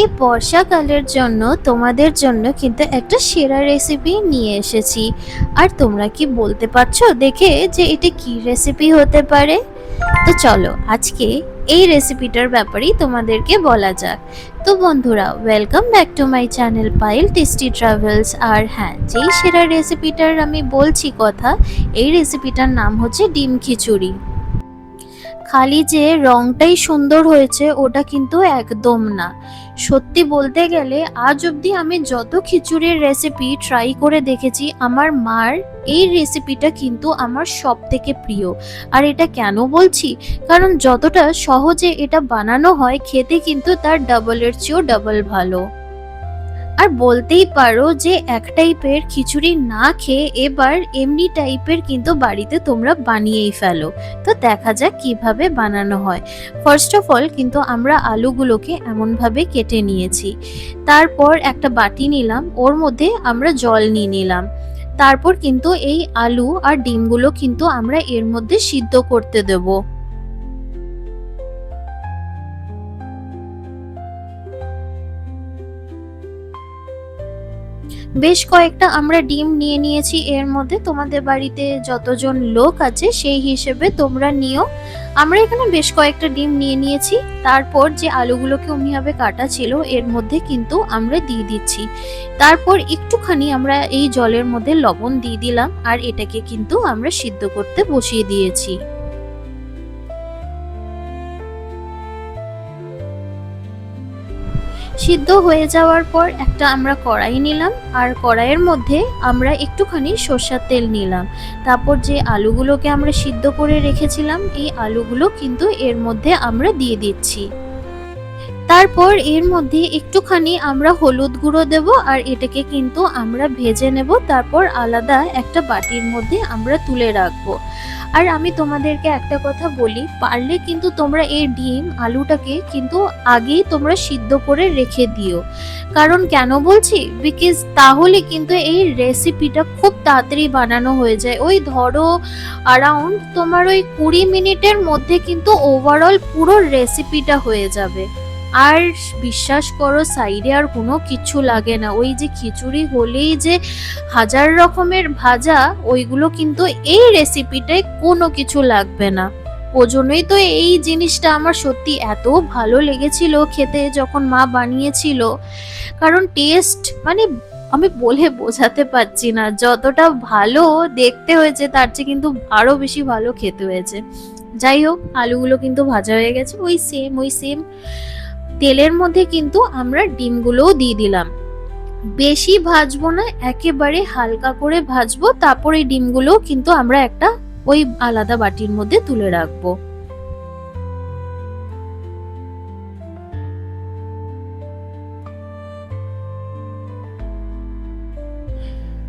এই বর্ষাকালের জন্য তোমাদের জন্য কিন্তু একটা সেরা রেসিপি নিয়ে এসেছি। আর তোমরা কি বলতে পারছো দেখে যে এটা কি রেসিপি হতে পারে? তো চলো আজকে এই রেসিপিটার ব্যাপারেই তোমাদেরকে বলা যাক। তো বন্ধুরা, welcome back to my channel Payel tasty travels. আর হ্যাঁ, যেই সেরা রেসিপিটার আমি বলছি কথা, এই রেসিপিটার নাম হচ্ছে ডিম খিচুড়ি। খালি যে রংটাই সুন্দর হয়েছে ওটা কিন্তু একদম না। সত্যি বলতে গেলে আজ অবধি আমি যত খিচুড়ির রেসিপি ট্রাই করে দেখেছি, আমার মার এই রেসিপিটা কিন্তু আমার সব থেকে প্রিয়। আর এটা কেন বলছি, কারণ যতটা সহজে এটা বানানো হয়, খেতে কিন্তু তার ডাবলের চেয়েও ডাবল ভালো। আর বলতেই পারো যে এক টাইপের খিচুড়ি না খেয়ে এবার এমনি টাইপের কিন্তু বাড়িতে তোমরা বানিয়েই ফেলো। তো দেখা যাক কিভাবে বানানো হয়। ফার্স্ট অফ অল কিন্তু আমরা আলুগুলোকে এমনভাবে কেটে নিয়েছি। তারপর একটা বাটি নিলাম, ওর মধ্যে আমরা জল নিয়ে নিলাম। তারপর কিন্তু এই আলু আর ডিমগুলো কিন্তু আমরা এর মধ্যে সিদ্ধ করতে দেবো। বেশ কয়েকটা আমরা ডিম নিয়ে নিয়েছি এর মধ্যে। তোমাদের বাড়িতে যতজন লোক আছে সেই হিসেবে তোমরা নিও। আমরা এখানে বেশ কয়েকটা ডিম নিয়ে নিয়েছি। তারপর যে আলুগুলোকে অমনিভাবে কাটা ছিল এর মধ্যে কিন্তু আমরা দিয়ে দিচ্ছি। তারপর একটুখানি আমরা এই জলের মধ্যে লবণ দিয়ে দিলাম, আর এটাকে কিন্তু আমরা সিদ্ধ করতে বসিয়ে দিয়েছি। সিদ্ধ হয়ে যাওয়ার পর একটা আমরা কড়াই নিলাম, আর কড়াইয়ের মধ্যে আমরা একটুখানি সর্ষের তেল নিলাম। তারপর যে আলুগুলোকে আমরা সিদ্ধ করে রেখেছিলাম, এই আলুগুলো কিন্তু এর মধ্যে আমরা দিয়ে দিচ্ছি। তারপর এর মধ্যে একটুখানি আমরা হলুদ গুঁড়ো দেব, আর এটাকে কিন্তু আমরা ভেজে নেব। তারপর আলাদা একটা বাটির মধ্যে আমরা তুলে রাখবো। আর আমি তোমাদেরকে একটা কথা বলি, পারলে কিন্তু তোমরা এই ডিম আলুটাকে কিন্তু আগেই তোমরা সিদ্ধ করে রেখে দিও। কারণ কেন বলছি, বিকজ তাহলে কিন্তু এই রেসিপিটা খুব তাড়াতাড়ি বানানো হয়ে যায়। ওই ধরো অ্যারাউন্ড তোমার ওই 20 মিনিটের মধ্যে কিন্তু ওভারঅল পুরো রেসিপিটা হয়ে যাবে। আর বিশ্বাস করো, সাইডে আর কোনো কিছু লাগে না। ওই যে খিচুড়ি হলেই যে হাজার রকমের ভাজা, ওইগুলো কিন্তু এই রেসিপিটায় কোনো কিছু লাগবে না। ওজন্যই তো এই জিনিসটা আমার সত্যি এত ভালো লেগেছিল খেতে যখন মা বানিয়েছিল। কারণ টেস্ট মানে আমি বলে বোঝাতে পারছি না, যতটা ভালো দেখতে হয়েছে তার চেয়ে কিন্তু আরো বেশি ভালো খেতে হয়েছে। যাই হোক, আলুগুলো কিন্তু ভাজা হয়ে গেছে। ওই সেম তেলের মধ্যে কিন্তু আমরা ডিমগুলোও দিয়ে দিলাম। বেশি ভাজবো না, একেবারে হালকা করে ভাজবো। তারপর এই ডিমগুলো কিন্তু আমরা একটা ওই আলাদা বাটির মধ্যে তুলে রাখবো।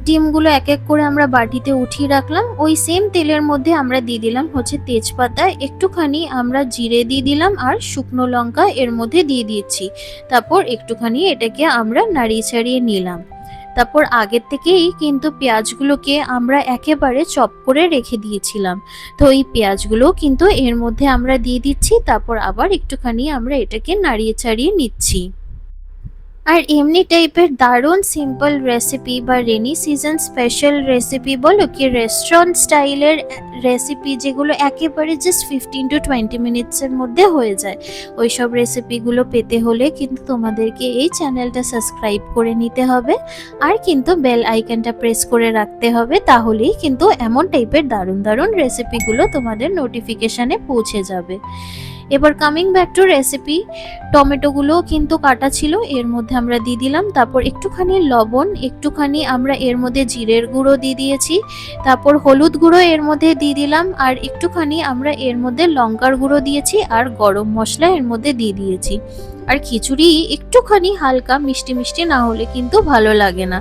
ডিমগুলো এক এক করে আমরা বাটিতে উঠিয়ে রাখলাম। ওই সেম তেলের মধ্যে আমরা দিয়ে দিলাম হচ্ছে তেজপাতা, একটুখানি আমরা জিরে দিয়ে দিলাম, আর শুকনো লঙ্কা এর মধ্যে দিয়ে দিচ্ছি। তারপর একটুখানি এটাকে আমরা নাড়িয়ে ছাড়িয়ে নিলাম। তারপর আগের থেকেই কিন্তু পেঁয়াজগুলোকে আমরা একেবারে চপ করে রেখে দিয়েছিলাম। তো এই পেঁয়াজগুলো কিন্তু এর মধ্যে আমরা দিয়ে দিচ্ছি। তারপর আবার একটুখানি আমরা এটাকে নাড়িয়ে ছাড়িয়ে নিচ্ছি। আর এমনি টাইপের দারুণ সিম্পল রেসিপি বা রেনি সিজন স্পেশাল রেসিপি বলো কি রেস্টুরেন্ট স্টাইলের রেসিপি, যেগুলো একেবারে জাস্ট 15 to 20 মিনিটসের মধ্যে হয়ে যায়, ওই সব রেসিপিগুলো পেতে হলে কিন্তু তোমাদেরকে এই চ্যানেলটা সাবস্ক্রাইব করে নিতে হবে। আর কিন্তু বেল আইকনটা প্রেস করে রাখতে হবে, তাহলেই কিন্তু এমন টাইপের দারুণ দারুণ রেসিপিগুলো তোমাদের নোটিফিকেশানে পৌঁছে যাবে। এবার কামিং ব্যাক টু রেসিপি, টমেটোগুলো কিন্তু কাটা ছিল, এর মধ্যে আমরা দিয়ে দিলাম। তারপর একটুখানি লবণ, একটুখানি আমরা এর মধ্যে জিরের গুঁড়ো দিয়ে দিয়েছি। তারপর হলুদ গুঁড়ো এর মধ্যে দিয়ে দিলাম, আর একটুখানি আমরা এর মধ্যে লঙ্কার গুঁড়ো দিয়েছি, আর গরম মশলা এর মধ্যে দিয়ে দিয়েছি। আর খিচুড়ি একটুখানি হালকা মিষ্টি মিষ্টি না হলে কিন্তু ভালো লাগে না।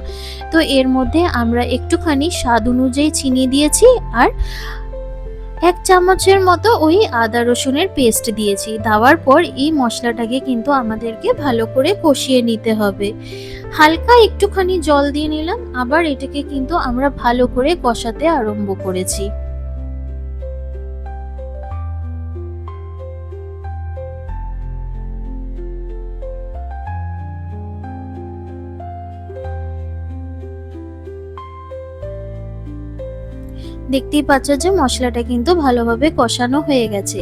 তো এর মধ্যে আমরা একটুখানি স্বাদ অনুযায়ী চিনি দিয়েছি, আর 1 চামচের মতো ওই আদা রসুনের পেস্ট দিয়েছি। দেওয়ার পর এই মশলাটাকে কিন্তু আমাদেরকে ভালো করে কষিয়ে নিতে হবে। হালকা একটুখানি জল দিয়ে নিলাম, আবার এটাকে কিন্তু আমরা ভালো করে কষাতে আরম্ভ করেছি। দেখতেই পাচ্ছ যে মশলাটা কিন্তু ভালোভাবে কষানো হয়ে গেছে।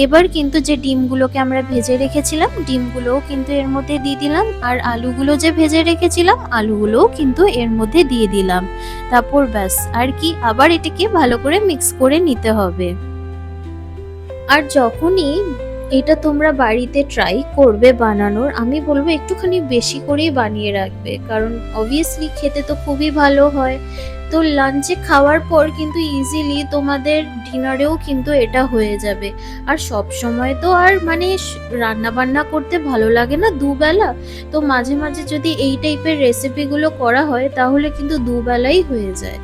এবার কিন্তু যে ডিমগুলোকে আমরা ভেজে রেখেছিলাম, ডিমগুলোও কিন্তু এর মধ্যে দিয়ে দিলাম, আর আলুগুলো যে ভেজে রেখেছিলাম আলুগুলোও কিন্তু এর মধ্যে দিয়ে দিলাম। তারপর ব্যাস আর কি, আবার এটাকে ভালো করে মিক্স করে নিতে হবে। আর যখনই এটা তোমরা বাড়িতে ট্রাই করবে বানানোর, আমি বলবো একটুখানি বেশি করেই বানিয়ে রাখবে, কারণ অবভিয়াসলি খেতে তো খুবই ভালো হয়। তো লাঞ্চে খাওয়ার পর কিন্তু ইজিলি তোমাদের ডিনারেও কিন্তু এটা হয়ে যাবে। আর সব সময় তো আর মানে রান্না বান্না করতে ভালো লাগে না দুবেলা, তো মাঝে মাঝে যদি এই টাইপের রেসিপিগুলো করা হয় তাহলে কিন্তু দুবেলাই হয়ে যায়।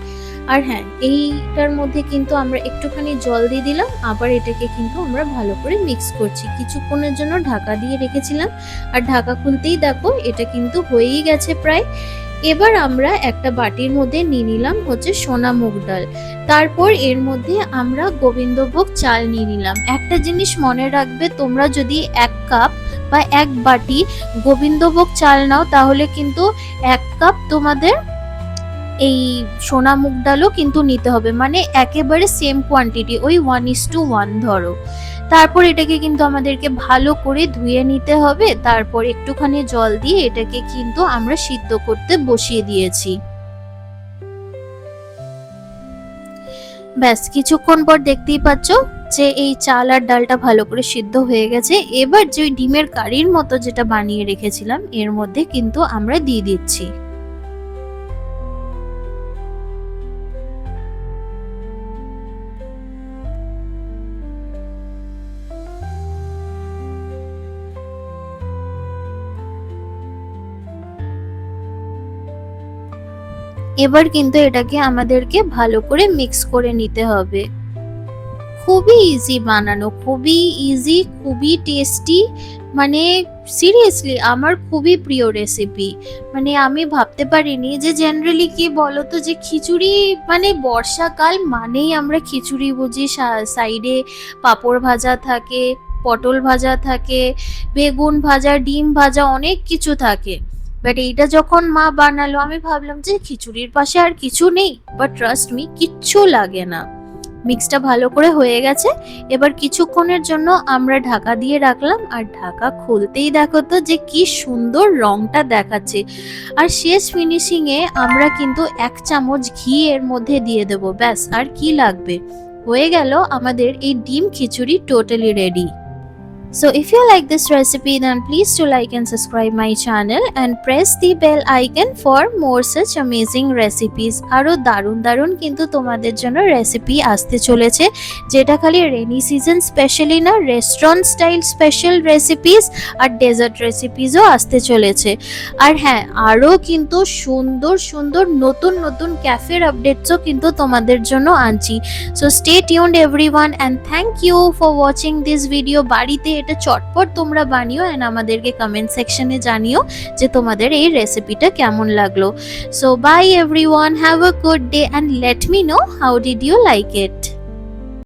আর হ্যাঁ, এইটার মধ্যে কিন্তু আমরা একটুখানি জল দিয়ে দিলাম, আবার এটাকে কিন্তু আমরা ভালো করে মিক্স করছি। কিছুক্ষণের জন্য ঢাকা দিয়ে রেখেছিলাম, আর ঢাকা খুলতেই দেখো এটা কিন্তু হয়েই গেছে প্রায়। এবার আমরা একটা বাটির মধ্যে নিয়ে নিলাম হচ্ছে সোনা মুগ ডাল, তারপর এর মধ্যে আমরা গোবিন্দভোগ চাল নিয়ে নিলাম। একটা জিনিস মনে রাখবে, তোমরা যদি 1 কাপ বা 1 বাটি গোবিন্দভোগ চাল নাও তাহলে কিন্তু 1 কাপ তোমাদের এই সোনা মুগ ডালও কিন্তু নিতে হবে, মানে একেবারে সেম কোয়ান্টিটি, ওই 1:1 ধরো। তারপর এটাকে কিন্তু আমাদেরকে ভালো করে ধুয়ে নিতে হবে, তারপর একটুখানি জল দিয়ে এটাকে কিন্তু আমরা সিদ্ধ করতে বসিয়ে দিয়েছি। ব্যাস কিছুক্ষণ পর দেখতেই পাচ্ছ যে এই চাল আর ডালটা ভালো করে সিদ্ধ হয়ে গেছে। এবার যে ডিমের কারির মতো যেটা বানিয়ে রেখেছিলাম এর মধ্যে কিন্তু আমরা দিয়ে দিচ্ছি। এবার কিন্তু এটাকে আমাদেরকে ভালো করে মিক্স করে নিতে হবে। খুবই ইজি বানানো, খুবই ইজি, খুবই টেস্টি, মানে সিরিয়াসলি আমার খুবই প্রিয় রেসিপি। মানে আমি ভাবতে পারিনি যে জেনারেলি কি বলতো যে খিচুড়ি মানে বর্ষাকাল মানেই আমরা খিচুড়ি বুঝি, সাইডে পাঁপড় ভাজা থাকে, পটল ভাজা থাকে, বেগুন ভাজা, ডিম ভাজা, অনেক কিছু থাকে। বাট এইটা যখন মা বানালো আমি ভাবলাম যে খিচুড়ির পাশে আর কিছু নেই, বাট ট্রাস্ট মি কিচ্ছু লাগে না। মিক্সটা ভালো করে হয়ে গেছে। এবার কিছুক্ষণের জন্য আমরা ঢাকা দিয়ে রাখলাম, আর ঢাকা খুলতেই দেখো তো যে কি সুন্দর রংটা দেখাচ্ছে। আর শেষ ফিনিশিং এ আমরা কিন্তু 1 চামচ ঘি এর মধ্যে দিয়ে দেবো, ব্যাস আর কি লাগবে। হয়ে গেল আমাদের এই ডিম খিচুড়ি totally ready. So if you like this recipe then please do like and subscribe my channel and press the bell icon for more such amazing recipes. আরো দারুণ দারুণ কিন্তু তোমাদের জন্য রেসিপি আসতে চলেছে, যেটা খালি রেনি সিজন স্পেশালি না, রেস্টুরেন্ট স্টাইল স্পেশাল রেসিপিস আর ডেজার্ট রেসিপিসও আসতে চলেছে। আর হ্যাঁ, আরও কিন্তু সুন্দর সুন্দর নতুন নতুন ক্যাফের আপডেটসও কিন্তু তোমাদের জন্য আনছি। So stay tuned everyone and thank you for watching this video. বাড়িতে এটা চটপট তোমরা বানিও এন্ড আমাদেরকে কমেন্ট সেকশনে জানিও যে তোমাদের এই রেসিপিটা কেমন লাগলো। So by everyone, have a good day and let me know how did you like it.